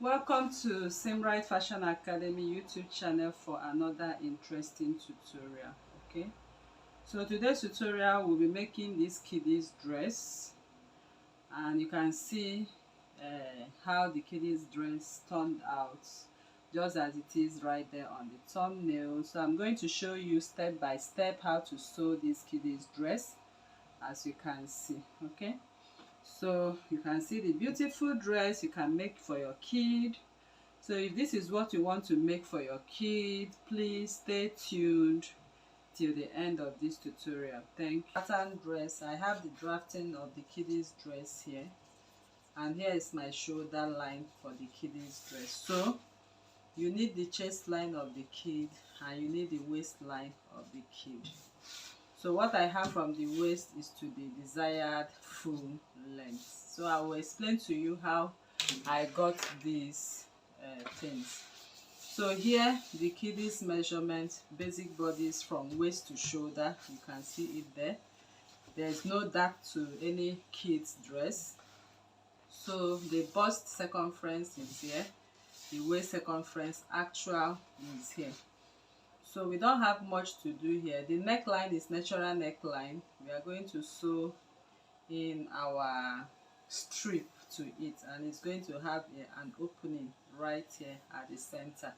Welcome to Simright Fashion Academy YouTube channel for another interesting tutorial. Okay, so today's tutorial will be making this kiddies dress, and you can see how the kiddies dress turned out just as it is right there on the thumbnail. So I'm going to show you step by step how to sew this kiddies dress, as you can see. Okay, so you can see the beautiful dress you can make for your kid. So if this is what you want to make for your kid, please stay tuned till the end of this tutorial. Thank you. Pattern dress. I have the drafting of the kiddies dress here, and here is my shoulder line for the kiddies dress. So you need the chest line of the kid and you need the waistline of the kid. So what I have from the waist is to the desired full length. So I will explain to you how I got these things. So here the kiddies measurement, basic bodies from waist to shoulder. You can see it there. There's no dart to any kid's dress. So the bust circumference is here, the waist circumference actual is here. So we don't have much to do here. The neckline is natural neckline. We are going to sew in our strip to it, and it's going to have an opening right here at the center.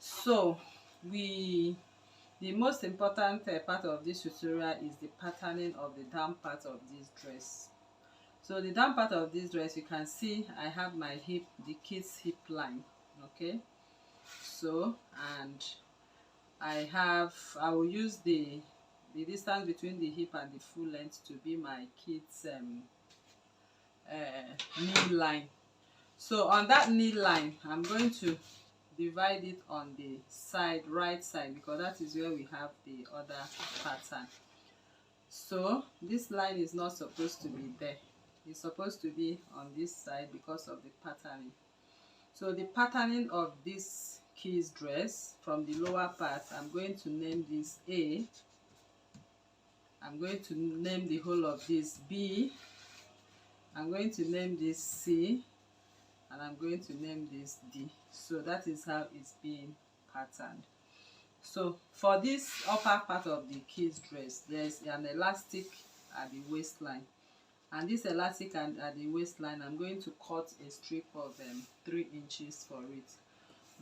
So the most important part of this tutorial is the patterning of the down part of this dress. So the down part of this dress, you can see I have my hip, the kid's hip line. Okay, so and I will use the distance between the hip and the full length to be my kid's knee line. So on that knee line, I'm going to divide it on the side, right side, because that is where we have the other pattern. So this line is not supposed to be there. It's supposed to be on this side because of the patterning. So the patterning of this kid's dress, from the lower part, I'm going to name this A. I'm going to name the whole of this B. I'm going to name this C, and I'm going to name this D. So that is how it's being patterned. So for this upper part of the kid's dress, there's an elastic at the waistline, and this elastic at the waistline, I'm going to cut a strip of 3 inches for it.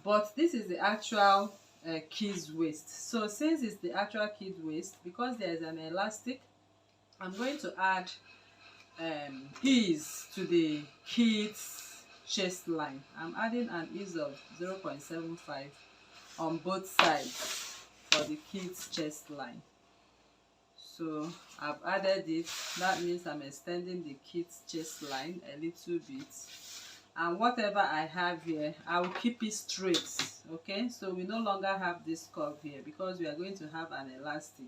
But this is the actual kid's waist. So since it's the actual kid's waist, because there is an elastic, I'm going to add ease to the kid's chest line. I'm adding an ease of 0.75 on both sides for the kid's chest line. So I've added it. That means I'm extending the kid's chest line a little bit, and whatever I have here, I will keep it straight. Okay, so we no longer have this curve here because we are going to have an elastic.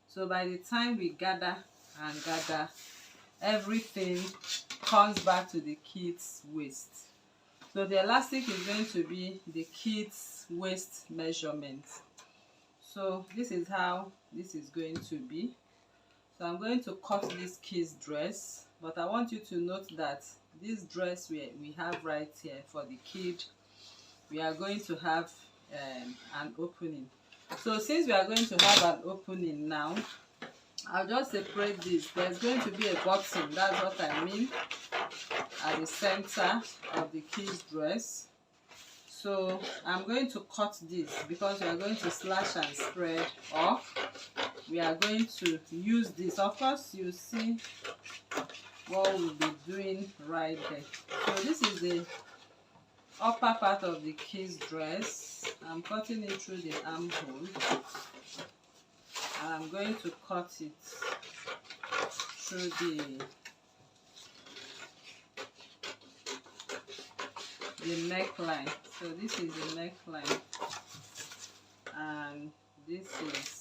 So by the time we gather and gather, everything comes back to the kid's waist. So the elastic is going to be the kid's waist measurement. So this is how this is going to be. So I'm going to cut this kid's dress, but I want you to note that this dress we have right here for the kid, we are going to have an opening. So since we are going to have an opening now, I'll just separate this. There's going to be a button, that's what I mean, at the center of the kid's dress. So I'm going to cut this because we are going to slash and spread, or we are going to use this. Of course, you see what we'll be doing right there. So this is the upper part of the kid's dress. I'm cutting it through the armhole, and I'm going to cut it through the neckline. So this is the neckline, and this is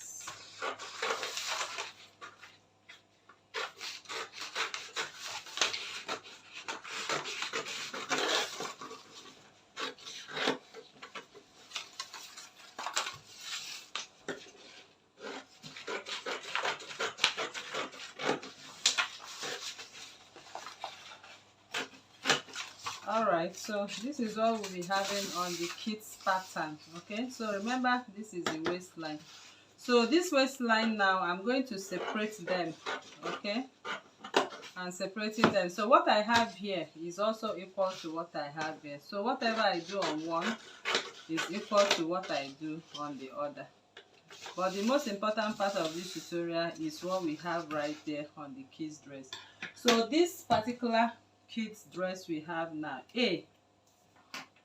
Alright, so this is what we'll be having on the kids pattern. Okay, so remember this is the waistline. So this waistline now I'm going to separate them. Okay, and separating them. So what I have here is also equal to what I have here. So whatever I do on one is equal to what I do on the other. But the most important part of this tutorial is what we have right there on the kids dress. So this particular kids dress we have now,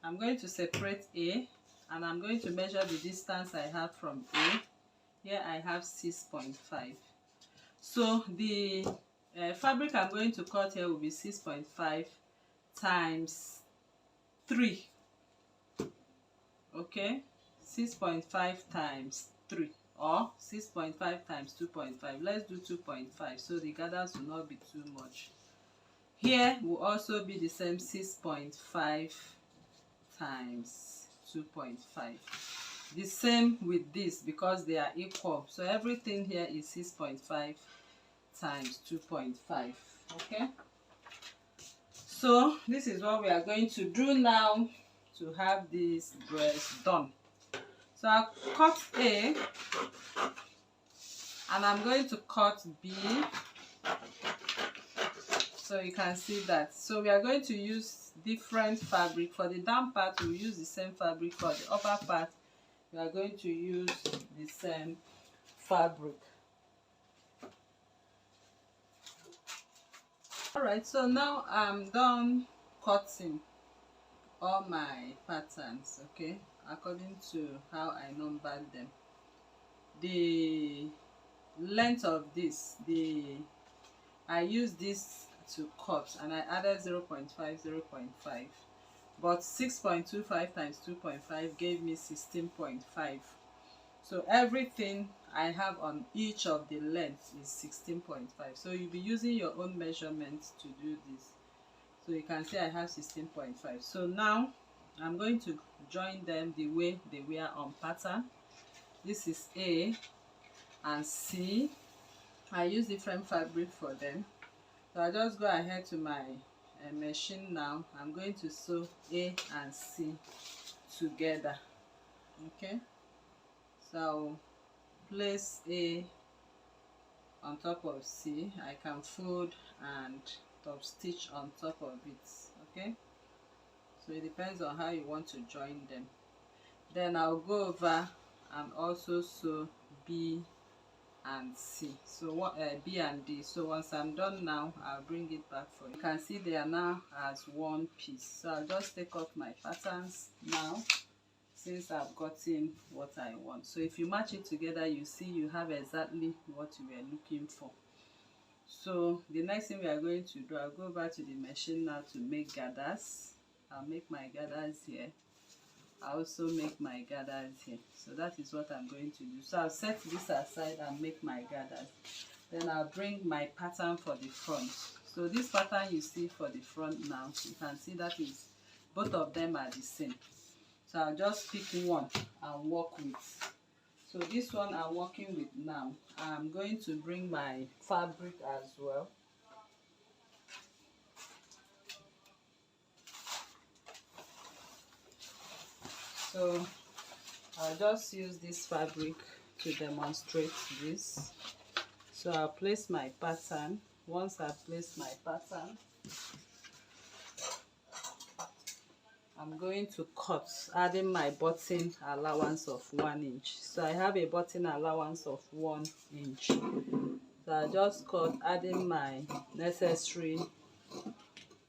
I'm going to separate A, and I'm going to measure the distance I have from A. Here I have 6.5. So the fabric I'm going to cut here will be 6.5 times 3. Okay, 6.5 times 3, or 6.5 times 2.5. Let's do 2.5 so the gathers will not be too much. Here will also be the same 6.5 times 2.5. The same with this because they are equal. So everything here is 6.5 times 2.5. Okay, so this is what we are going to do now to have this dress done. So I'll cut A, and I'm going to cut B, so you can see that. So we are going to use different fabric. For the down part we'll use the same fabric. For the upper part we are going to use the same fabric. Alright, so now I'm done cutting all my patterns, okay, according to how I numbered them. The length of this, I use this to cut, and I added 0.5, 0.5, but 6.25 times 2.5 gave me 16.5. So everything I have on each of the lengths is 16.5. So you'll be using your own measurements to do this. So you can see I have 16.5. So now I'm going to join them the way they were on pattern. This is A and C. I use different fabric for them. So I just go ahead to my machine now. I'm going to sew A and C together. Okay, so I'll place A on top of C. I can fold and top stitch on top of it. Okay, so it depends on how you want to join them. Then I'll go over and also sew B and C, so what B and D. So once I'm done now, I'll bring it back for you. You can see they are now as one piece. So I'll just take off my patterns now, since I've gotten what I want. So if you match it together, you see you have exactly what you were looking for. So the next thing we are going to do, I'll go back to the machine now to make gathers. I'll make my gathers here. I also make my gathers here. So that is what I'm going to do. So I'll set this aside and make my gathers. Then I'll bring my pattern for the front. So this pattern you see for the front now, you can see that is both of them are the same. So I'll just pick one and work with. So this one I'm working with now. I'm going to bring my fabric as well. So I'll just use this fabric to demonstrate this. So I'll place my pattern. Once I place my pattern, I'm going to cut, adding my button allowance of 1 inch. So I have a button allowance of 1 inch. So I just cut, adding my necessary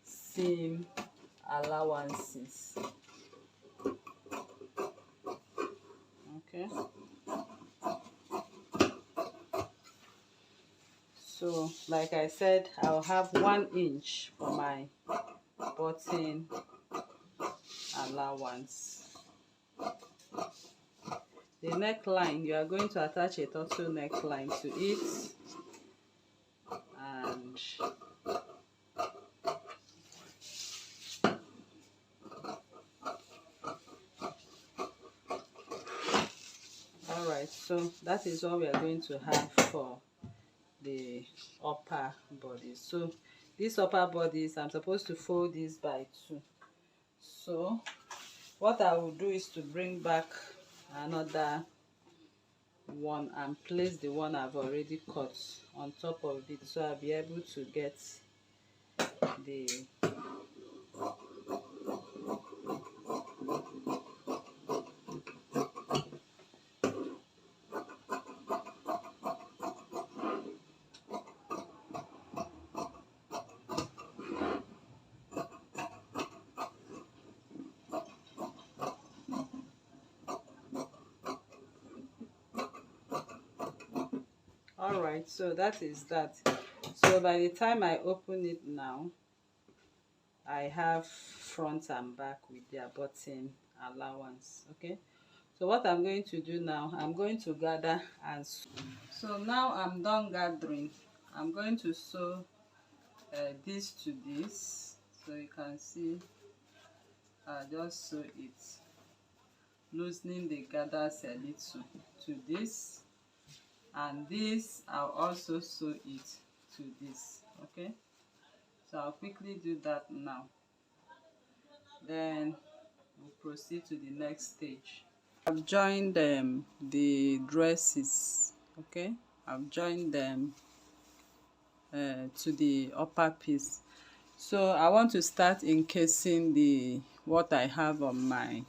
seam allowances. Okay. So like I said, I'll have 1 inch for my button allowance. The neckline, you are going to attach a turtle neckline to it, and alright, so that is what we are going to have for the upper body. So these upper bodies, I'm supposed to fold this by 2. So what I will do is to bring back another one and place the one I've already cut on top of it, so I'll be able to get the all right. So that is that. So by the time I open it now, I have front and back with their button allowance. Okay, so what I'm going to do now, I'm going to gather and sew. So now I'm done gathering. I'm going to sew this to this, so you can see I just sew it, loosening the gathers a little to this, and this I'll also sew it to this. Okay, so I'll quickly do that now, then we'll proceed to the next stage. I've joined the dresses. Okay, I've joined them to the upper piece. So I want to start encasing the what I have on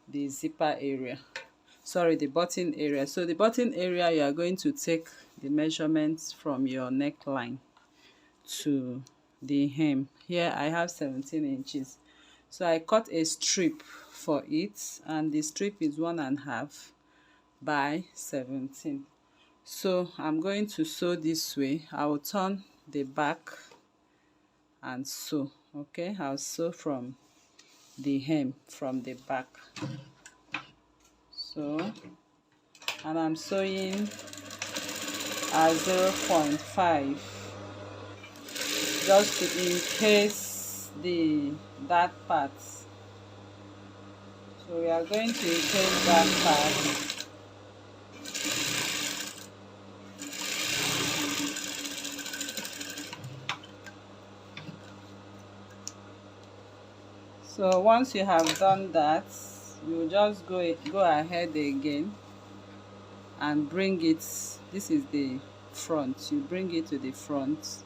the zipper area, sorry, the button area. So the button area, you are going to take the measurements from your neckline to the hem. Here I have 17 inches, so I cut a strip for it, and the strip is 1.5 by 17. So I'm going to sew this way. I will turn the back and sew. Okay, I'll sew from the hem from the back. So, and I'm sewing at 0.5 just to encase that part. So we are going to encase that part. So once you have done that, you just go ahead again and bring it, this is the front, you bring it to the front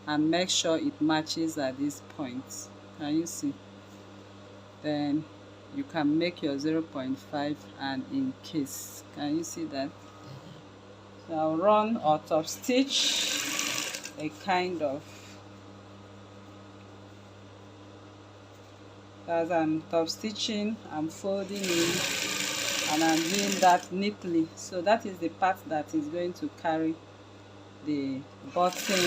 and make sure it matches at this point. Can you see? Then you can make your 0.5 and encase. Can you see that? So I'll run or top stitch a kind of, as I'm top stitching, I'm folding in and I'm doing that neatly. So that is the part that is going to carry the button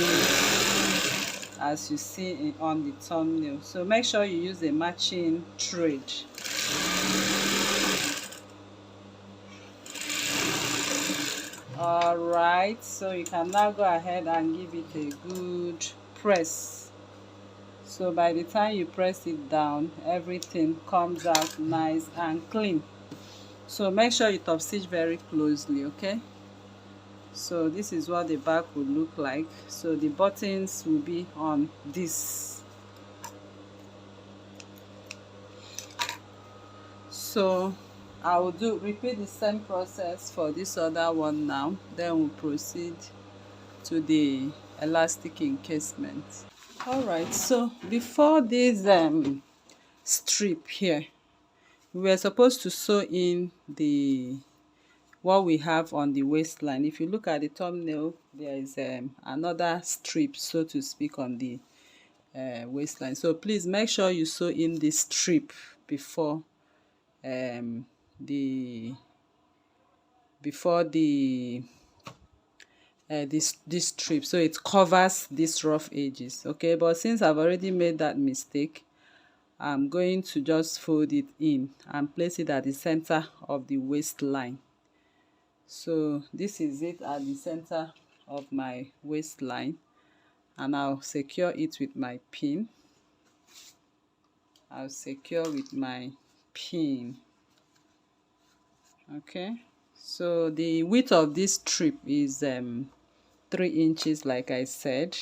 as you see on the thumbnail. So make sure you use a matching thread. All right, so you can now go ahead and give it a good press. So by the time you press it down, everything comes out nice and clean. So make sure you top stitch very closely. Okay, so this is what the back would look like. So the buttons will be on this. So I will repeat the same process for this other one now, then we'll proceed to the elastic encasement. All right, so before this strip here, we were supposed to sew in the what we have on the waistline. If you look at the thumbnail, there is another strip, so to speak, on the waistline. So please make sure you sew in this strip before this strip, so it covers these rough edges. Okay, but since I've already made that mistake, I'm going to just fold it in and place it at the center of the waistline. So this is it at the center of my waistline, and I'll secure it with my pin. I'll secure with my pin. Okay, so the width of this strip is 3 inches, like I said,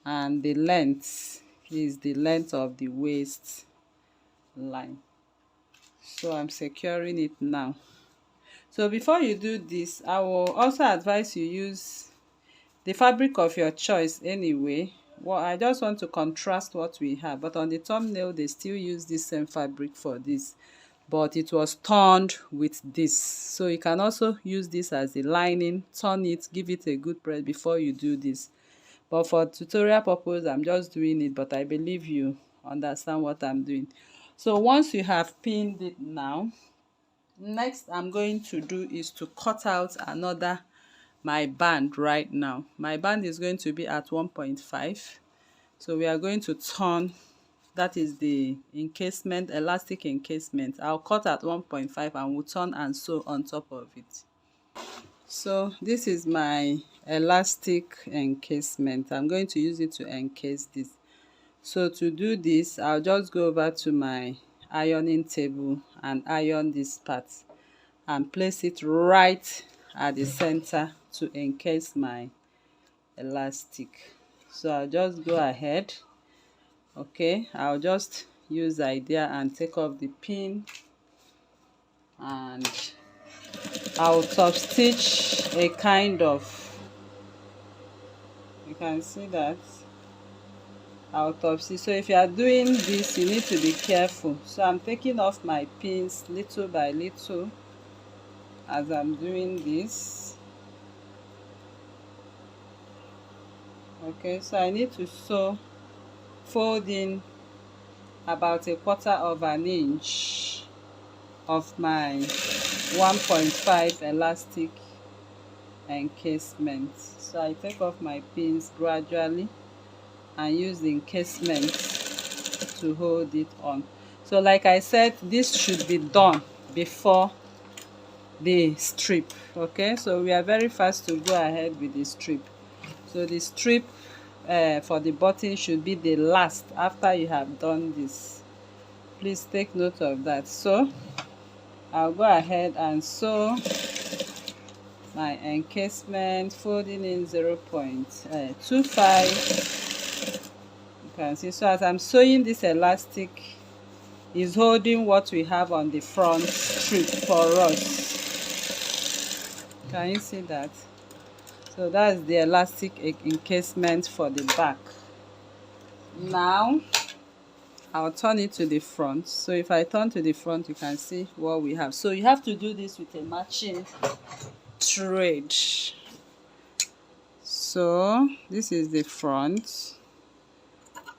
and the length is the length of the waist line. So I'm securing it now. So before you do this, I will also advise you use the fabric of your choice anyway. Well, I just want to contrast what we have, but on the thumbnail they still use this same fabric for this, but it was turned with this. So you can also use this as a lining, turn it, give it a good press before you do this. But for tutorial purpose, I'm just doing it, but I believe you understand what I'm doing. So once you have pinned it now, next I'm going to do is to cut out another my band. Right now my band is going to be at 1.5, so we are going to turn, that is the encasement, elastic encasement. I'll cut at 1.5 and we'll turn and sew on top of it. So this is my elastic encasement. I'm going to use it to encase this. So to do this, I'll just go over to my ironing table and iron this part and place it right at the center to encase my elastic. So I'll just go ahead. Okay, I'll just use the idea and take off the pin, and I'll top stitch a kind of, you can see that I'll top stitch. So if you are doing this, you need to be careful. So I'm taking off my pins little by little as I'm doing this. Okay, so I need to sew, fold in about 1/4 of an inch of my 1.5 elastic encasement. So I take off my pins gradually and use the encasement to hold it on. So like I said, this should be done before the strip. Okay, so we are very fast to go ahead with the strip. So the strip for the button should be the last after you have done this. Please take note of that. So I'll go ahead and sew my encasement, folding in 0.25. You can see, so as I'm sewing, this elastic is holding what we have on the front strip for us. Can you see that? So that's the elastic encasement for the back. Now I'll turn it to the front. So if I turn to the front, you can see what we have. So you have to do this with a matching thread. So this is the front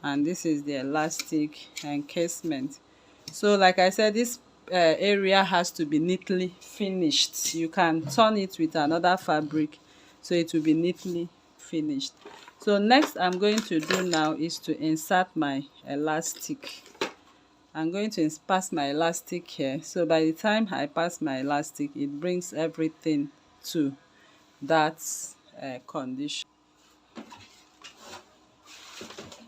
and this is the elastic encasement. So like I said, this area has to be neatly finished. You can turn it with another fabric so it will be neatly finished. So next I'm going to do now is to insert my elastic. I'm going to pass my elastic here. So by the time I pass my elastic, it brings everything to that condition.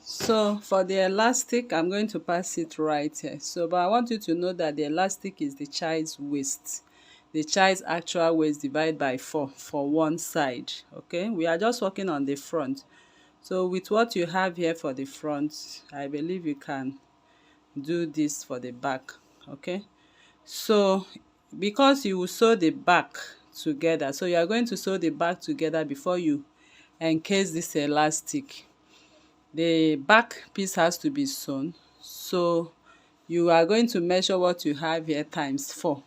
So for the elastic, I'm going to pass it right here. So but I want you to know that the elastic is the child's waist. The child's actual waist divided by 4 for one side. Okay, we are just working on the front. So with what you have here for the front, I believe you can do this for the back. Okay, so because you will sew the back together, so you are going to sew the back together before you encase this elastic. The back piece has to be sewn, so you are going to measure what you have here times 4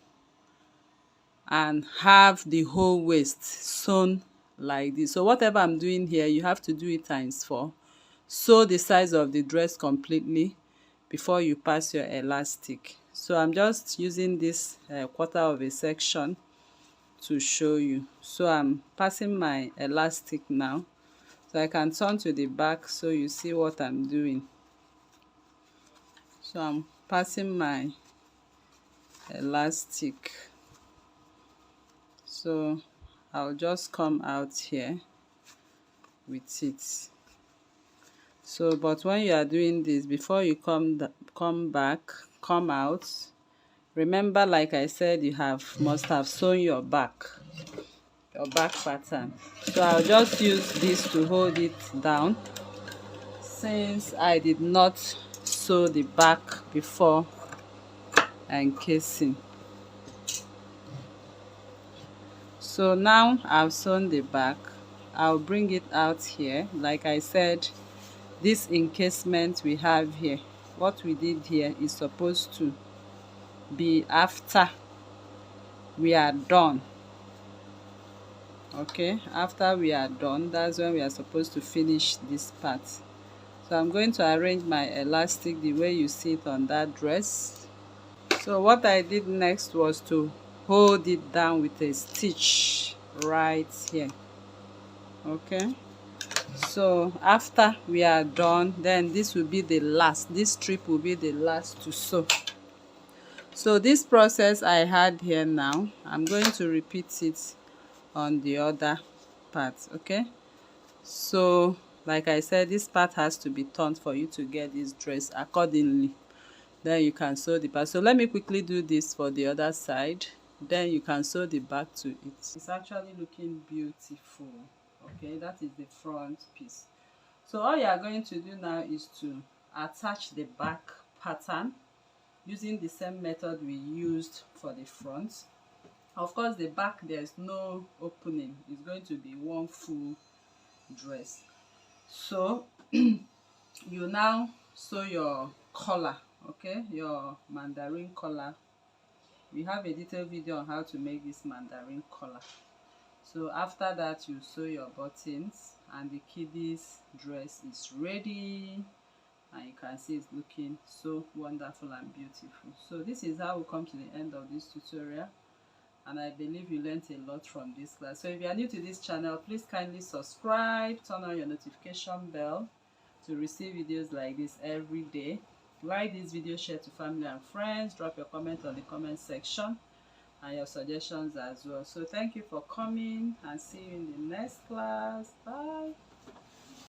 and have the whole waist sewn like this. So whatever I'm doing here, you have to do it times 4. Sew the size of the dress completely before you pass your elastic. So I'm just using this 1/4 of a section to show you. So I'm passing my elastic now, so I can turn to the back so you see what I'm doing. So I'm passing my elastic. So I'll just come out here with it. So but when you are doing this, before you come out, remember, like I said, you must have sewn your back pattern. So I'll just use this to hold it down. since I did not sew the back before encasing. So now I've sewn the back. I'll bring it out here. Like I said, this encasement we have here, what we did here is supposed to be after we are done. Okay, after we are done, that's when we are supposed to finish this part. So I'm going to arrange my elastic the way you see it on that dress. So what I did next was to hold it down with a stitch right here. Okay, so after we are done, then this will be the last, this strip will be the last to sew. So this process I had here now, I'm going to repeat it on the other part. Okay, so like I said, this part has to be turned for you to get this dress accordingly. Then you can sew the back. So let me quickly do this for the other side, then you can sew the back to it. It's actually looking beautiful. Okay, that is the front piece. So all you are going to do now is to attach the back pattern using the same method we used for the front. Of course, the back, there's no opening, it's going to be one full dress. So you now sew your collar, okay, your mandarin collar. We have a detailed video on how to make this mandarin collar. So after that, you sew your buttons and the kiddies dress is ready, and you can see it's looking so wonderful and beautiful. So this is how we come to the end of this tutorial, and I believe you learned a lot from this class. So if you are new to this channel, please kindly subscribe, turn on your notification bell to receive videos like this every day. Like this video, share to family and friends, drop your comment on the comment section and your suggestions as well. So thank you for coming, and see you in the next class. Bye.